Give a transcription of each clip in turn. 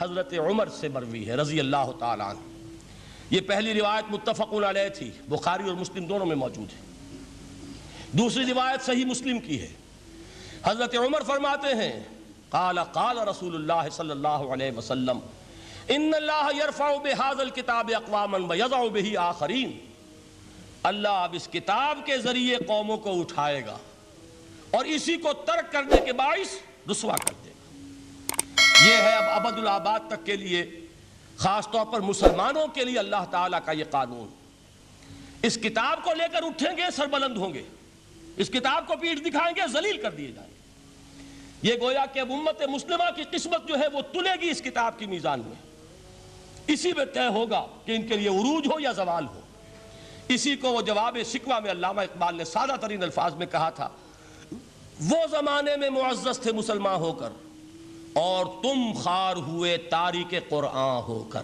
حضرت عمر سے مروی ہے رضی اللہ تعالیٰ عنہ. یہ پہلی روایت متفق علیہ تھی، بخاری اور مسلم دونوں میں موجود ہے. دوسری روایت صحیح مسلم کی ہے. حضرت عمر فرماتے ہیں قال قال رسول اللہ صلی اللہ علیہ وسلم ان اللہ یرفع بہذا الکتاب اقواما ویضع بہ آخرین. اللہ اب اس کتاب کے ذریعے قوموں کو اٹھائے گا اور اسی کو ترک کرنے کے باعث رسوا کر دے گا. یہ ہے اب ابد الآباد تک کے لیے، خاص طور پر مسلمانوں کے لیے اللہ تعالیٰ کا یہ قانون. اس کتاب کو لے کر اٹھیں گے سربلند ہوں گے، اس کتاب کو پیٹھ دکھائیں گے ذلیل کر دیے جائیں گے. یہ گویا کہ امت مسلمہ کی قسمت جو ہے وہ تلے گی اس کتاب کی میزان میں. اسی میں طے ہوگا کہ ان کے لیے عروج ہو یا زوال ہو. اسی کو وہ جواب شکوہ میں علامہ اقبال نے سادہ ترین الفاظ میں کہا تھا، وہ زمانے میں معزز تھے مسلمان ہو کر اور تم خار ہوئے تاریک قرآن ہو کر.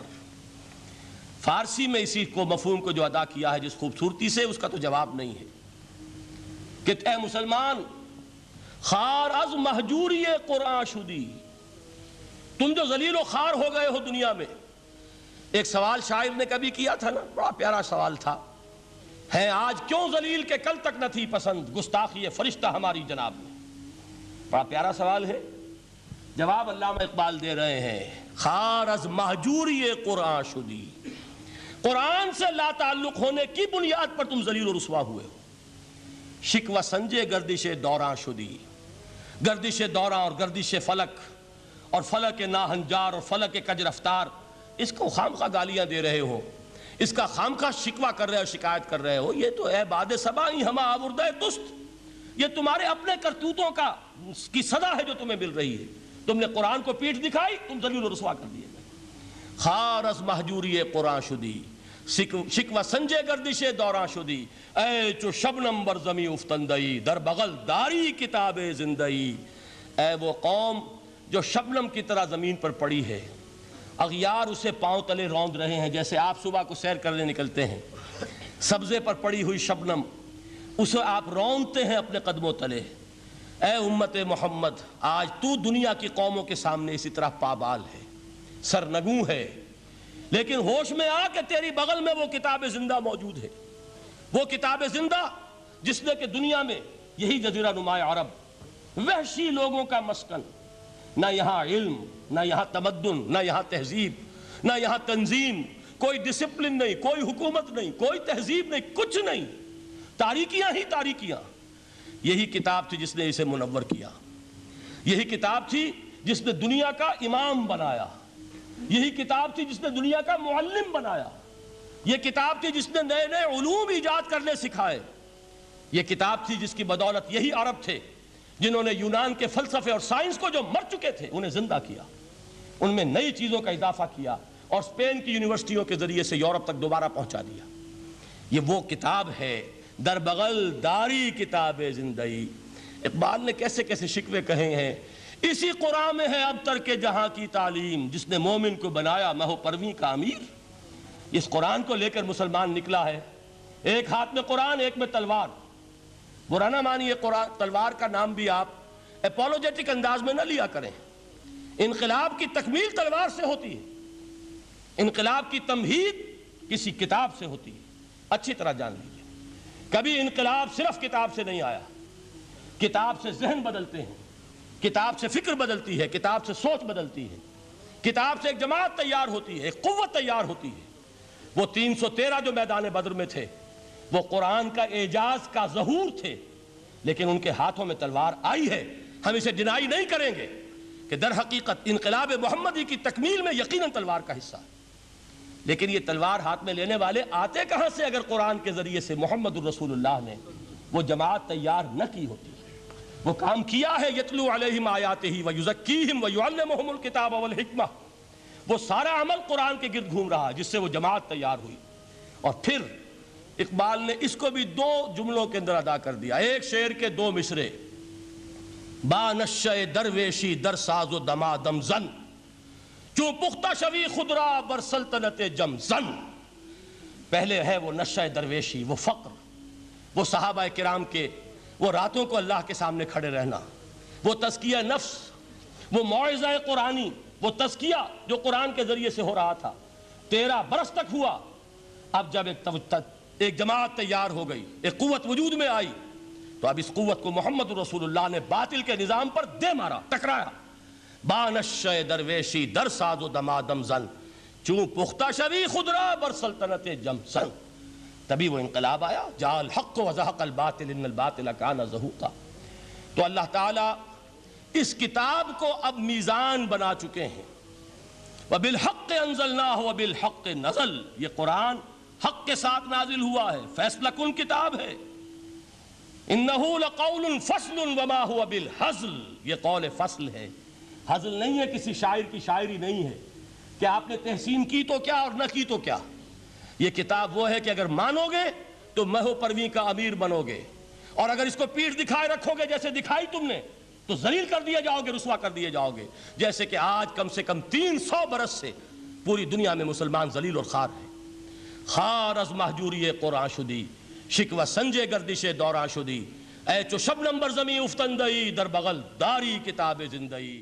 فارسی میں اسی کو مفہوم کو جو ادا کیا ہے جس خوبصورتی سے، اس کا تو جواب نہیں ہے کہ اے مسلمان خار از مہجوری قرآن شدی، تم جو ذلیل و خار ہو گئے ہو دنیا میں. ایک سوال شاعر نے کبھی کیا تھا نا، بڑا پیارا سوال تھا، ہے آج کیوں ذلیل کہ کل تک نہ تھی پسند گستاخی فرشتہ ہماری جناب میں. بڑا پیارا سوال ہے. جواب علامہ اقبال دے رہے ہیں خار از مہجوری قرآن شدی، قرآن سے لا تعلق ہونے کی بنیاد پر تم ذلیل و رسوا ہوئے ہو. شکوہ سنجے گردش دوراں شدی، گردش دوراں اور گردش فلک اور فلک ناہنجار اور فلک کج رفتار، اس کو خامخواہ گالیاں دے رہے ہو، اس کا خامخواہ شکوہ کر رہے ہو، شکایت کر رہے ہو. یہ تو اے باد صبائی ہما آوردہ دست، یہ تمہارے اپنے کرتوتوں کی سزا ہے جو تمہیں مل رہی ہے. تم نے قرآن کو پیٹھ دکھائی، تم ذلیل و رسوا کر دیے گئے. خار از مہجوری قرآن شدی، شکوہ سنجے گردش دوراں شدی، اے چو شبنم بر زمیں افتندئی در بغل داری کتاب زندئی. اے وہ قوم جو شبنم کی طرح زمین پر پڑی ہے، اغیار اسے پاؤں تلے روند رہے ہیں. جیسے آپ صبح کو سیر کرنے نکلتے ہیں، سبزے پر پڑی ہوئی شبنم اسے آپ روندتے ہیں اپنے قدموں تلے. اے امت محمد، آج تو دنیا کی قوموں کے سامنے اسی طرح پابال ہے، سرنگوں ہے، لیکن ہوش میں آ کہ تیری بغل میں وہ کتاب زندہ موجود ہے. وہ کتاب زندہ جس نے کہ دنیا میں یہی جزیرہ نما عرب، وحشی لوگوں کا مسکن، نہ یہاں علم، نہ یہاں تمدن، نہ یہاں تہذیب، نہ یہاں تنظیم، کوئی ڈسپلن نہیں، کوئی حکومت نہیں، کوئی تہذیب نہیں، کچھ نہیں، تاریکیاں ہی تاریکیاں. یہی کتاب تھی جس نے اسے منور کیا. یہی کتاب تھی جس نے دنیا کا امام بنایا. یہی کتاب تھی جس نے دنیا کا معلم بنایا. یہ کتاب تھی جس نے نئے نئے علوم ایجاد کرنے سکھائے. یہ کتاب تھی جس کی بدولت یہی عرب تھے جنہوں نے یونان کے فلسفے اور سائنس کو جو مر چکے تھے انہیں زندہ کیا، ان میں نئی چیزوں کا اضافہ کیا اور اسپین کی یونیورسٹیوں کے ذریعے سے یورپ تک دوبارہ پہنچا دیا. یہ وہ کتاب ہے، در بغل داری کتاب زندئی. اقبال نے کیسے کیسے شکوے کہے ہیں. اسی قرآن میں ہے اب تر کے جہاں کی تعلیم، جس نے مومن کو بنایا مہو پرویں کا امیر. اس قرآن کو لے کر مسلمان نکلا ہے، ایک ہاتھ میں قرآن، ایک میں تلوار. برا نہ مانیے، قرآن تلوار کا نام بھی آپ اپولوجیٹک انداز میں نہ لیا کریں. انقلاب کی تکمیل تلوار سے ہوتی ہے، انقلاب کی تمہید کسی کتاب سے ہوتی ہے. اچھی طرح جان لیجیے، کبھی انقلاب صرف کتاب سے نہیں آیا. کتاب سے ذہن بدلتے ہیں، کتاب سے فکر بدلتی ہے، کتاب سے سوچ بدلتی ہے، کتاب سے ایک جماعت تیار ہوتی ہے، ایک قوت تیار ہوتی ہے. وہ 313 جو میدان بدر میں تھے وہ قرآن کا اعجاز کا ظہور تھے، لیکن ان کے ہاتھوں میں تلوار آئی ہے. ہم اسے ڈینائی نہیں کریں گے کہ در حقیقت انقلاب محمدی کی تکمیل میں یقیناً تلوار کا حصہ ہے. لیکن یہ تلوار ہاتھ میں لینے والے آتے کہاں سے اگر قرآن کے ذریعے سے محمد الرسول اللہ نے وہ جماعت تیار نہ کی ہوتی. وہ کام کیا ہے، یتلو علیہم آیاتہ ویزکیہم ویعلمہم الکتاب والحکمہ. وہ سارا عمل قرآن کے گرد گھوم رہا جس سے وہ جماعت تیار ہوئی. اور پھر اقبال نے اس کو بھی 2 جملوں کے اندر ادا کر دیا، ایک شعر کے 2 مصرے. با نشہ درویشی در ساز و دمادم زن، چوں پختہ شوی خدرا بر سلطنت جم زن. پہلے ہے وہ نشہ درویشی، وہ فقر، وہ صحابہ کرام کے وہ راتوں کو اللہ کے سامنے کھڑے رہنا، وہ تزکیہ نفس، وہ موعظہ قرآنی، وہ تزکیہ جو قرآن کے ذریعے سے ہو رہا تھا 13 برس تک ہوا. اب جب ایک جماعت تیار ہو گئی، ایک قوت وجود میں آئی، تو اب اس قوت کو محمد رسول اللہ نے باطل کے نظام پر دے مارا، ٹکرایا. بانش درویشی در ساز و دمادم زن، چون پختہ شوی خود را بر سلطنت جم سن. تبھی وہ انقلاب آیا، جاء الحق وزہق الباطل ان الباطل کان زہوقا. تو اللہ تعالیٰ اس کتاب کو اب میزان بنا چکے ہیں. وَبِالْحَقِّ أَنزَلْنَاهُ وَبِالْحَقِّ نَزَلَ، یہ قرآن حق کے ساتھ نازل ہوا ہے، فیصلہ کن کتاب ہے. إِنَّهُ لَقَوْلٌ فَصْلٌ وَمَا هُوَ بِالْحَزْلِ، یہ قول فصل ہے، حزل نہیں ہے، کسی شاعر کی شاعری نہیں ہے کہ آپ نے تحسین کی تو کیا اور نہ کی تو کیا. یہ کتاب وہ ہے کہ اگر مانو گے تو مہو پرویں کا امیر بنو گے، اور اگر اس کو پیٹھ دکھائے رکھو گے جیسے دکھائی تم نے تو ذلیل کر دیے جاؤ گے، رسوا کر دیے جاؤ گے. جیسے کہ آج کم سے کم 300 برس سے پوری دنیا میں مسلمان ذلیل اور خوار ہیں. خار از محجوری قرآن شدی، شکوہ سنجے گردش دوران شدی، اے چو شبنم بر زمین افتندئی در بغل داری کتاب زندئی.